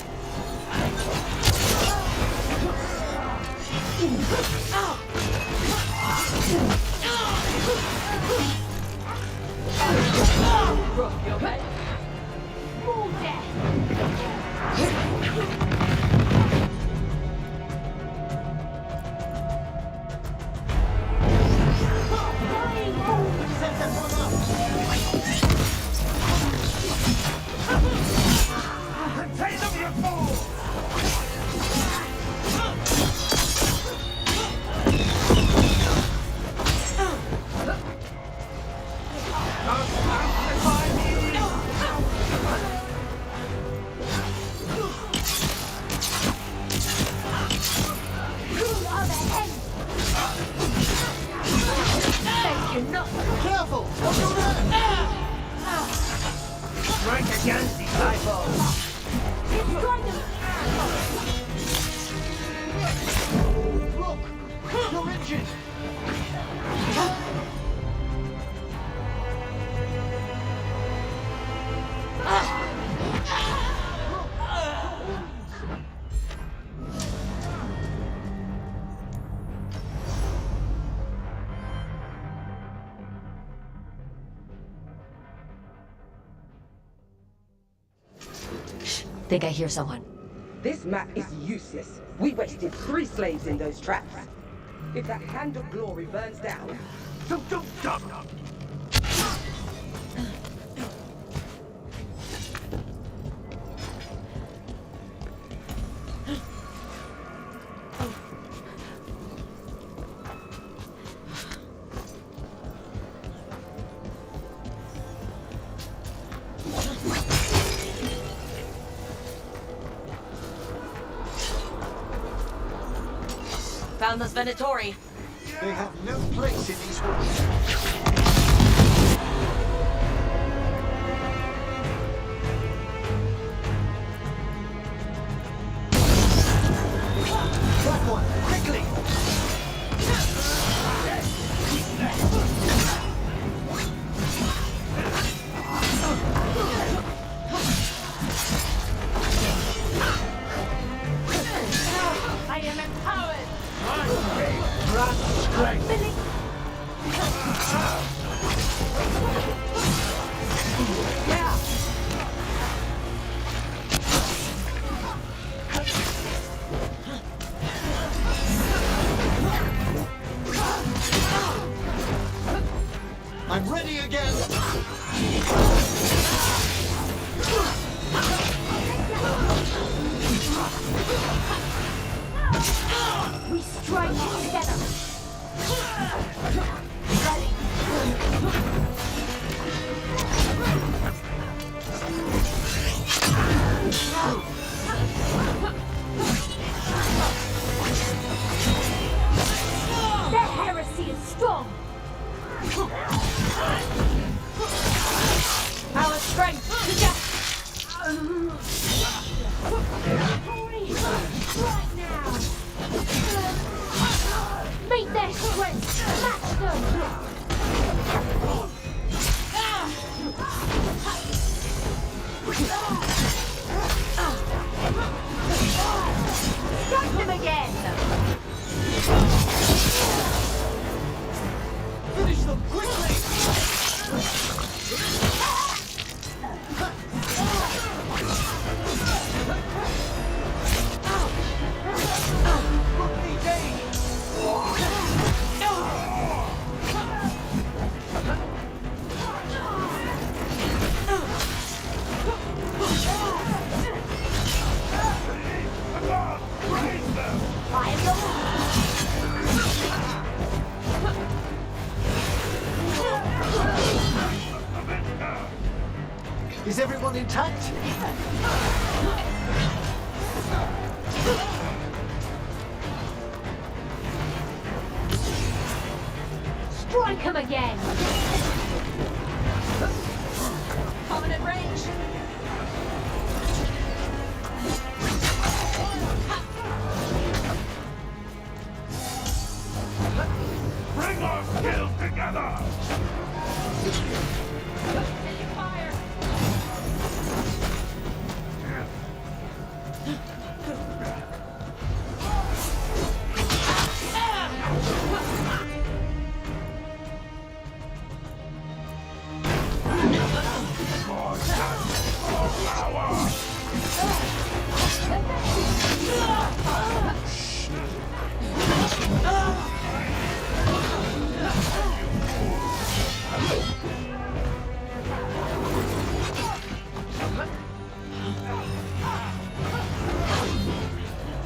Rook, you okay? More
Careful! What's your name?
Strike against these eyeballs!
Look! You're injured!
Think I hear someone.
This map is useless. We wasted 3 slaves in those traps. If that Hand of Glory burns down... So don't stop!
Found the Venatori.
They have no place in these halls. That one, quickly!
I am empowered!
I'm ready again!
We strike together! Their heresy is strong! Our strength together! Right now! Meet their strength! Match them! Strike them again!
Finish them quickly!
Strike him again!
Coming at range.
Bring our skills together!
Taking fire.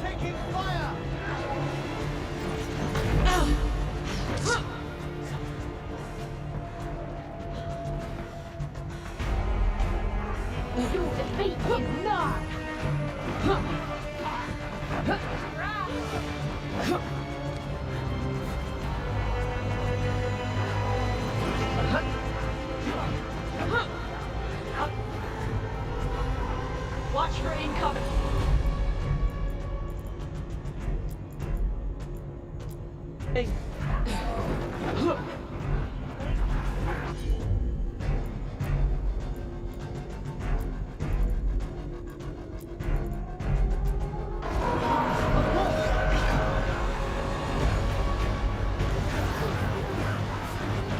Taking fire!
Your defeat is nigh!
Watch for incoming.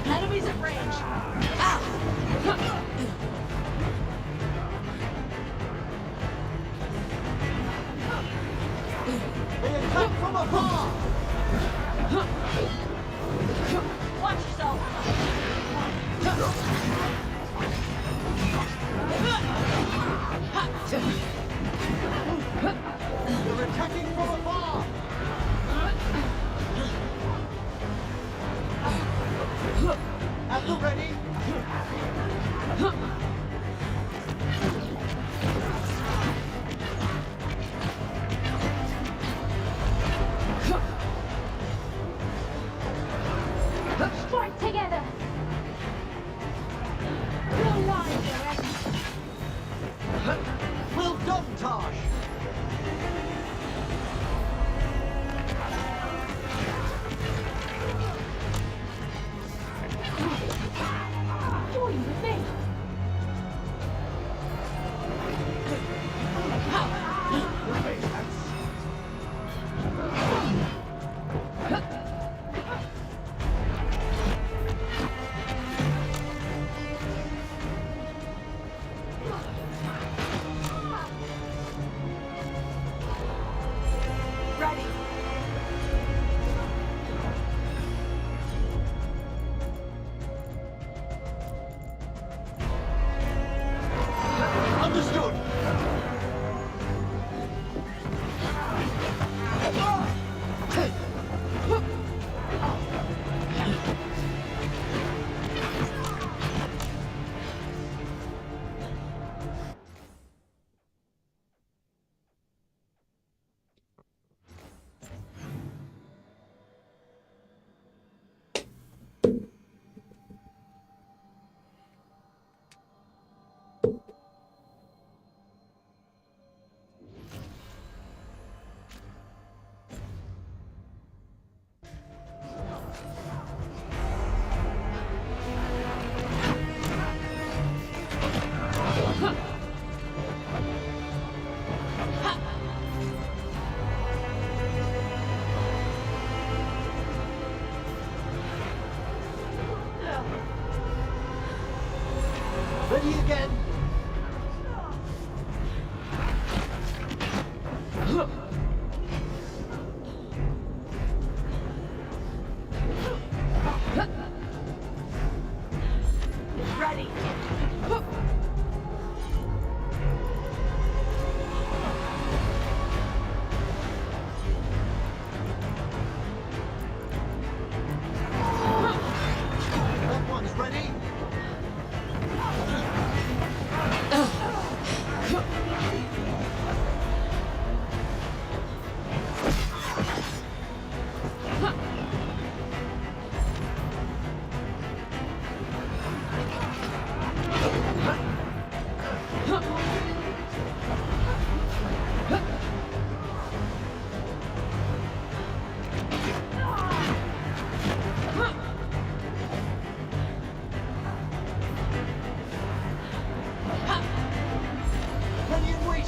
Enemies at range.
They attack from afar!
Watch yourself.
They're attacking from afar! At the ready!
Strike together! No lines, Erect!
Well done, Tosh!
Join with me!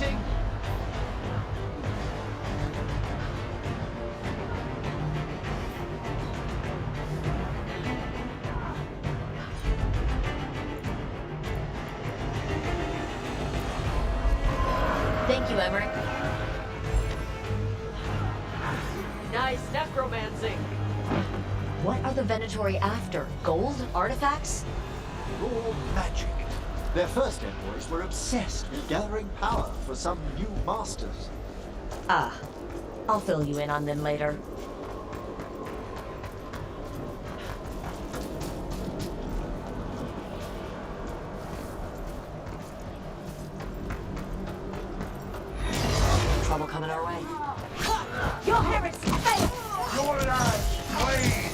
necromancy!
Thank you, Emmerich.
Nice necromancy!
What are the Venatori after? Gold? Artifacts?
Raw magic. Their first envoys were obsessed with gathering power for some new masters.
Ah, I'll fill you in on them later.
Trouble coming our way.
Your heretics fail!
Your lives, please!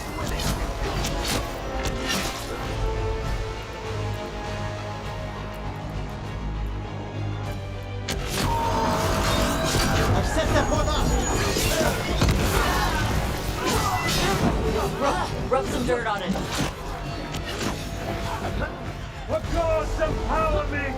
I've set that one up!
Rub some dirt on it.
The gods empower me!